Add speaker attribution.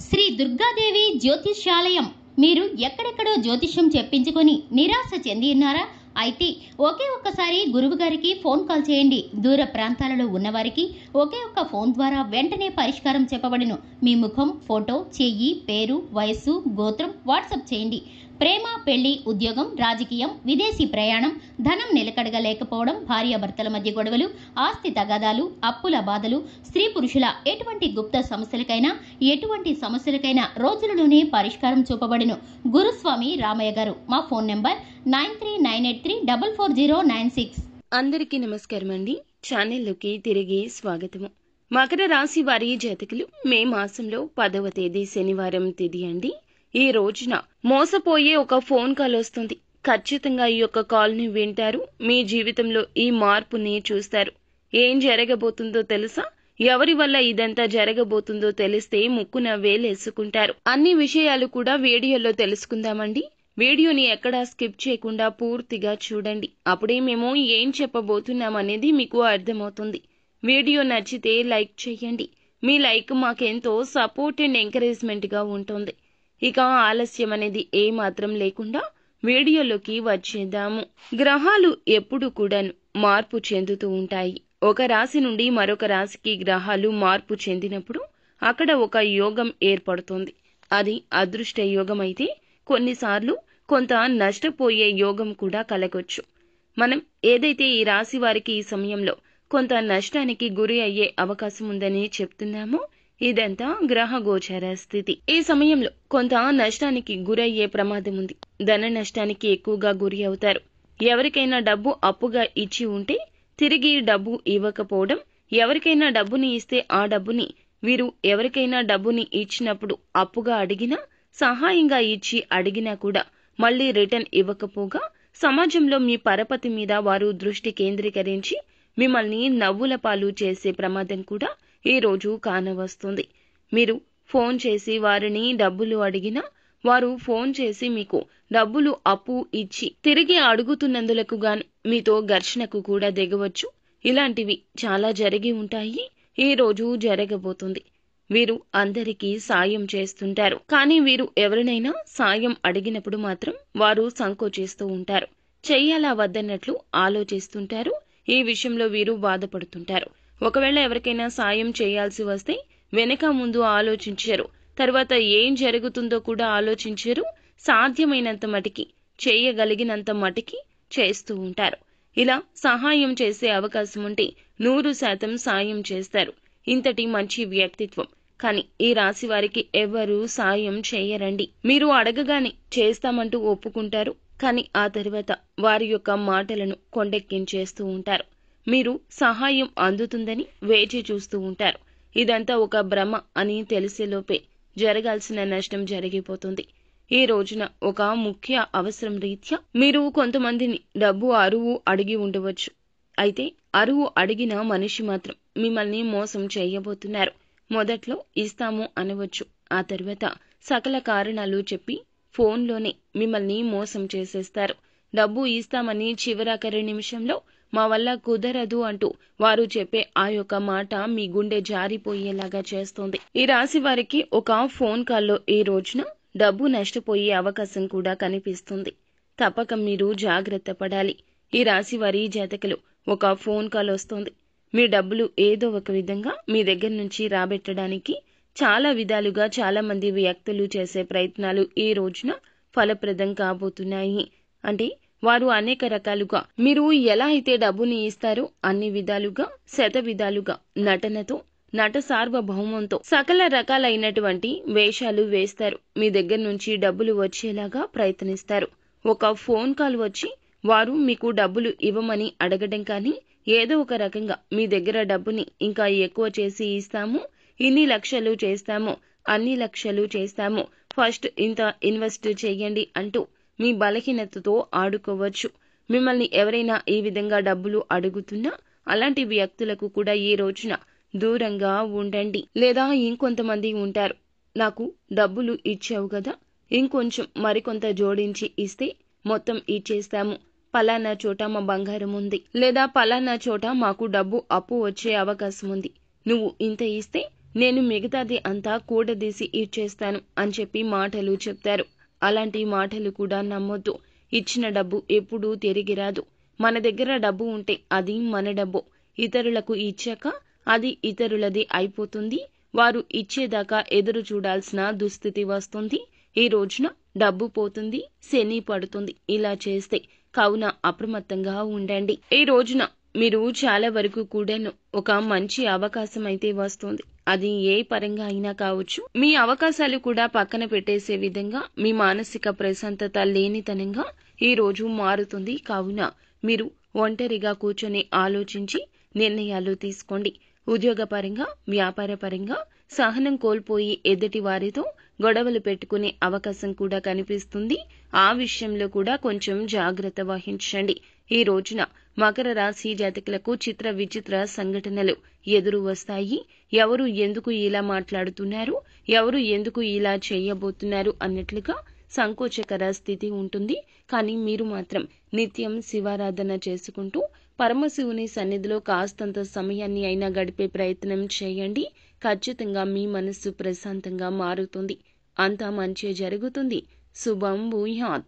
Speaker 1: శ్రీ దుర్గాదేవి జ్యోతిష్యాలయం. మీరు ఎక్కడెక్కడో జ్యోతిష్యం చెప్పించుకొని నిరాశ చెంది ఉన్నారా? అయితే ఒకే ఒక్కసారి గురువు గారికి ఫోన్ కాల్ చేయండి. దూర ప్రాంతాలలో ఉన్నవారికి ఒకే ఒక్క ఫోన్ ద్వారా వెంటనే పరిష్కారం చెప్పబడును. మీ ముఖం, ఫోటో, చెయ్యి, పేరు, వయస్సు, గోత్రం వాట్సాప్ చేయండి. ప్రేమ, పెళ్లి, ఉద్యోగం, రాజకీయం, విదేశీ ప్రయాణం, ధనం నిలకడగా లేకపోవడం, భార్యాభర్తల మధ్య గొడవలు, ఆస్తి తగాదాలు, అప్పుల బాధలు, స్త్రీ పురుషుల ఎటువంటి గుప్త సమస్యలకైనా రోజులలోనే పరిష్కారం చూపబడును. గురుస్వామి రామయ్య గారు. మా ఫోన్ నెంబర్ 9398344096.
Speaker 2: అందరికీ నమస్కారం అండి. ఛానల్లోకి తిరిగి స్వాగతము. మకర రాశి వారి జాతకులు మే మాసంలో 10వ తేదీ శనివారం తిథి అండి. ఈ రోజున మోసపోయే ఒక ఫోన్ కాల్ వస్తుంది. ఖచ్చితంగా ఈ యొక్క కాల్ ని వింటారు. మీ జీవితంలో ఈ మార్పుని చూస్తారు. ఏం జరగబోతుందో తెలుసా? ఎవరి వల్ల ఇదంతా జరగబోతుందో తెలిస్తే ముక్కున వేలేసుకుంటారు. అన్ని విషయాలు కూడా వీడియోలో తెలుసుకుందామండి. వీడియోని ఎక్కడా స్కిప్ చేయకుండా పూర్తిగా చూడండి. అప్పుడే మేము ఏం చెప్పబోతున్నామనేది మీకు అర్థమవుతుంది. వీడియో నచ్చితే లైక్ చేయండి. మీ లైక్ మాకెంతో సపోర్ట్ అండ్ ఎంకరేజ్మెంట్ గా ఉంటుంది. ఇక ఆలస్యం అనేది ఏమాత్రం లేకుండా వీడియోలోకి వచ్చేద్దాము. గ్రహాలు ఎప్పుడు కూడాను మార్పు చెందుతూ ఉంటాయి. ఒక రాశి నుండి మరొక రాశికి గ్రహాలు మార్పు చెందినప్పుడు అక్కడ ఒక యోగం ఏర్పడుతుంది. అది అదృష్ట యోగం అయితే కొన్నిసార్లు కొంత నష్టపోయే యోగం కూడా కలగొచ్చు. మనం ఏదైతే ఈ రాశి వారికి ఈ సమయంలో కొంత నష్టానికి గురి అయ్యే అవకాశం ఉందని చెప్తున్నామో ఇదంతా గ్రహ గోచర స్థితి. ఈ సమయంలో కొంత నష్టానికి గురయ్యే ప్రమాదం ఉంది. ధన నష్టానికి ఎక్కువగా గురి అవుతారు. ఎవరికైనా డబ్బు అప్పుగా ఇచ్చి ఉంటే తిరిగి డబ్బు ఇవ్వకపోవడం, ఎవరికైనా డబ్బుని ఇస్తే ఆ డబ్బుని వీరు ఎవరికైనా డబ్బుని ఇచ్చినప్పుడు అప్పుగా అడిగినా, సహాయంగా ఇచ్చి అడిగినా కూడా మళ్లీ రిటర్న్ ఇవ్వకపోగా సమాజంలో మీ పరపతి మీద వారు దృష్టి కేంద్రీకరించి మిమ్మల్ని నవ్వుల పాలు చేసే ప్రమాదం కూడా ఈ రోజు కానవస్తుంది. మీరు ఫోన్ చేసి వారిని డబ్బులు అడిగినా వారు ఫోన్ చేసి మీకు డబ్బులు అప్పు ఇచ్చి తిరిగి అడుగుతున్నందులకు గాను మీతో ఘర్షణకు కూడా దిగవచ్చు. ఇలాంటివి చాలా జరిగి ఉంటాయి. ఈ రోజు జరగబోతుంది. వీరు అందరికీ సాయం చేస్తుంటారు. కానీ వీరు ఎవరినైనా సాయం అడిగినప్పుడు మాత్రం వారు సంకోచిస్తూ ఉంటారు. చెయ్యాలా వద్దన్నట్లు ఆలోచిస్తుంటారు. ఈ విషయంలో వీరు బాధపడుతుంటారు. ఒకవేళ ఎవరికైనా సాయం చేయాల్సి వస్తే వెనక ముందు ఆలోచించారు. తర్వాత ఏం జరుగుతుందో కూడా ఆలోచించారు. సాధ్యమైనంత మటికి చేయగలిగినంత మటికి చేస్తూ ఉంటారు. ఇలా సహాయం చేసే అవకాశం ఉంటే 100% సాయం చేస్తారు. ఇంతటి మంచి వ్యక్తిత్వం. కానీ ఈ రాశి వారికి ఎవరూ సాయం చేయరండి. మీరు అడగగానే చేస్తామంటూ ఒప్పుకుంటారు. కానీ ఆ తర్వాత వారి యొక్క మాటలను కొండెక్కించేస్తూ ఉంటారు. మీరు సహాయం అందుతుందని వేచి చూస్తూ ఉంటారు. ఇదంతా ఒక భ్రమ అని తెలిసేలోపే జరగాల్సిన నష్టం జరిగిపోతుంది. ఈ రోజున ఒక ముఖ్య అవసరం రీత్యా మీరు కొంతమందిని డబ్బు అరువు అడిగి ఉండవచ్చు. అయితే అరువు అడిగిన మనిషి మాత్రం మిమ్మల్ని మోసం చేయబోతున్నారు. మొదట్లో ఇస్తాము అనవచ్చు. ఆ తర్వాత సకల కారణాలు చెప్పి ఫోన్లోనే మిమ్మల్ని మోసం చేసేస్తారు. డబ్బు ఇస్తామని చివరాఖరి నిమిషంలో మా వల్ల కుదరదు అంటూ వారు చెప్పే ఆ యొక్క మాట మీ గుండె జారిపోయేలాగా చేస్తుంది. ఈ రాశి వారికి ఒక ఫోన్ కాల్లో ఈ రోజున డబ్బు నష్టపోయే అవకాశం కూడా కనిపిస్తుంది. తప్పక మీరు జాగ్రత్త పడాలి. ఈ రాశి వారి జాతకులు ఒక ఫోన్ కాల్ వస్తుంది. మీ డబ్బులు ఏదో ఒక విధంగా మీ దగ్గర నుంచి రాబెట్టడానికి చాలా విధాలుగా చాలా మంది వ్యక్తులు చేసే ప్రయత్నాలు ఈ రోజున ఫలప్రదం కాబోతున్నాయి. అంటే వారు అనేక రకాలుగా మీరు ఎలా అయితే డబ్బుని ఇస్తారో అన్ని విధాలుగా శతవిధాలుగా నటనతో, నట సార్వభౌమంతో సకల రకాలైనటువంటి వేషాలు వేస్తారు. మీ దగ్గర నుంచి డబ్బులు వచ్చేలాగా ప్రయత్నిస్తారు. ఒక ఫోన్ కాల్ వచ్చి వారు మీకు డబ్బులు ఇవ్వమని అడగడం కానీ ఏదో ఒక రకంగా మీ దగ్గర డబ్బుని ఇంకా ఎక్కువ చేసి ఇస్తాము, ఇన్ని లక్షలు చేస్తాము, అన్ని లక్షలు చేస్తాము, ఫస్ట్ ఇంత ఇన్వెస్ట్ చేయండి అంటూ మీ బలహీనతతో ఆడుకోవచ్చు. మిమ్మల్ని ఎవరైనా ఈ విధంగా డబ్బులు అడుగుతున్నా అలాంటి వ్యక్తులకు కూడా ఈ రోజున దూరంగా ఉండండి. లేదా ఇంకొంతమంది ఉంటారు, నాకు డబ్బులు ఇచ్చావు కదా, ఇంకొంచెం మరికొంత జోడించి ఇస్తే మొత్తం ఇచ్చేస్తాము, పలానా చోట మా బంగారం ఉంది, లేదా పలానా చోట మాకు డబ్బు అప్పు వచ్చే అవకాశం ఉంది, నువ్వు ఇంత ఇస్తే నేను మిగతాది అంతా కూడదీసి ఇచ్చేస్తాను అని చెప్పి మాటలు చెప్తారు. అలాంటి మాటలు కూడా నమ్మొద్దు. ఇచ్చిన డబ్బు ఎప్పుడూ తిరిగి రాదు. మన దగ్గర డబ్బు ఉంటే అది మన డబ్బు. ఇతరులకు ఇచ్చాక అది ఇతరులది అయిపోతుంది. వారు ఇచ్చేదాకా ఎదురు చూడాల్సిన దుస్థితి వస్తుంది. ఈ రోజున డబ్బు పోతుంది, శని పడుతుంది. ఇలా చేస్తే కావున అప్రమత్తంగా ఉండండి. ఈ రోజున మీరు చాలా వరకు కూడాను ఒక మంచి అవకాశం అయితే వస్తుంది. అది ఏ పరంగా అయినా కావచ్చు. మీ అవకాశాలు కూడా పక్కన పెట్టేసే విధంగా మీ మానసిక ప్రశాంతత లేనితనంగా ఈ రోజు మారుతుంది. కావున మీరు ఒంటరిగా కూర్చొని ఆలోచించి నిర్ణయాలు తీసుకోండి. ఉద్యోగపరంగా, వ్యాపారపరంగా సహనం కోల్పోయి ఎదుటి వారితో గొడవలు పెట్టుకునే అవకాశం కూడా కనిపిస్తుంది. ఆ విషయంలో కూడా కొంచెం జాగ్రత్త వహించండి. ఈ రోజున మకర రాశి జాతకులకు చిత్ర విచిత్ర సంఘటనలు ఎదురు వస్తాయి. ఎవరు ఎందుకు ఇలా మాట్లాడుతున్నారు, ఎవరు ఎందుకు ఇలా చేయబోతున్నారు అన్నట్లుగా సంకోచకర స్థితి ఉంటుంది. కానీ మీరు మాత్రం నిత్యం శివారాధన చేసుకుంటూ పరమశివుని సన్నిధిలో కాస్తంత సమయాన్ని అయినా గడిపే ప్రయత్నం చేయండి. ఖచ్చితంగా మీ మనస్సు ప్రశాంతంగా మారుతుంది. అంతా మంచి జరుగుతుంది. శుభం భూయాత్.